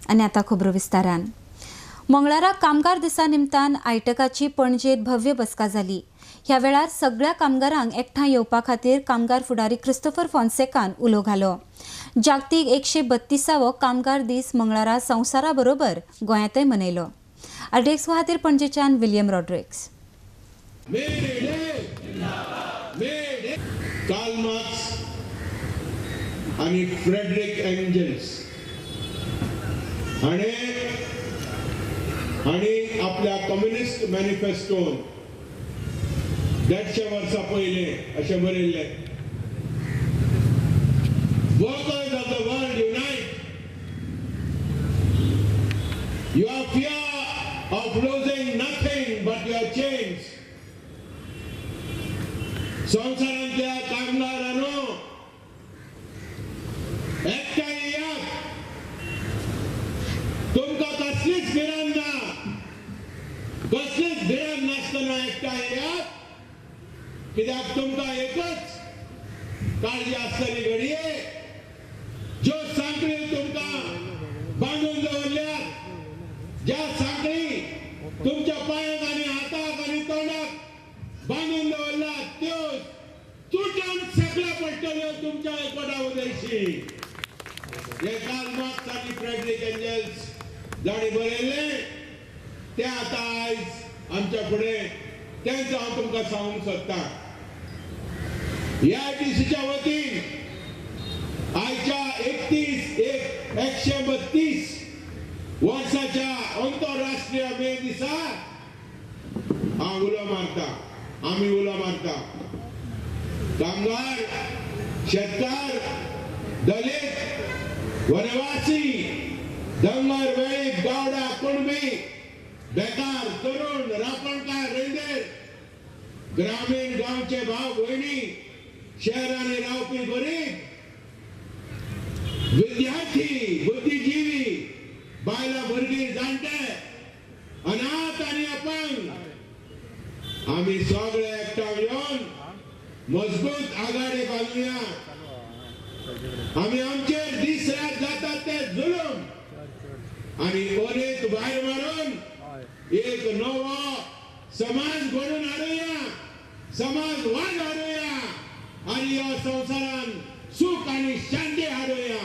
आनी आतां खबरो विस्तारान. मंगळारा कामगार दिसा निमतान आयटकाची पणजेत भव्य बसका जाली. ह्या वेळार सगळ्या कामगारांक एकठांय येवपा खातीर कामगार फुडारी क्रिस्टोफर फॉन्सेकान उलो घालो. जागतीक 132वो कामगार दीस मंगळारा संवसारा बरोबर गोंयांतय मनयलो. आरटीएक्स खातीर पणजेच्यान विलियम रॉड्रिक्स. कार्ल मार्क्स आणि फ्रेडरिक एंजल्स आणि आपल्या कम्युनिस्ट मॅनिफेस्टोन 150 वर्सां पयले अशें बरयल्ले, workers of the world unite. You have fear of losing nothing but your chains. संसारांतल्या कामगारांनो एकठांय यात. तुमकां कसलीच भिरांत ना, कसलीच भिरांत नासतना एकठांय यात, कित्याक तुमकां एकच काळजी आसतली घडये. ज्यो सांखळी तुमकां बांदून दवरल्यात, ज्या सांखळी तुमच्या पांयाक आनी हाताक आनी तोंडाक बांदून दवरल्यात, त्यो तुटून सकल्या पडटल्यो तुमच्या एकवटा उदयशी. हे कार्ल मार्क्स आनी फ्रेडरिक एंजल्स जाणी बरयल्ले ते आतां आयज आमच्या फुडें तेंच हांव तुमकां सांगूंक सोदतां. ह्या दिसाच्या वतीन आयच्या 132 वर्साच्या आंतरराष्ट्रीय मे दिसा हांव उलो मारता, आमी उलो मारता. कामगार, शेतकार, दलित, वनवासी, धंगर, वेळीप, गावडा, कुणबी, बेकार, तरुण, रापणकार, रेंदेर, ग्रामीण गांवचे भाव भयणी, शहरांनी रावपी गरीब, विद्यार्थी, बुद्धिजीवी, बायलां भुरगीं, जाणटे, अनाथ आनी अपंग, आमी सगळे एकठांय येवन मजबूत आघाडी बांदुया. आमी आमचेर दीस रात जातात ते जुलूम आनी ओनेक भायर मारून एक नवो समाज घडोवन हाडुया, समाजवाद हाडुया आनी ह्या संवसारान सुख आनी शांती हाडुया.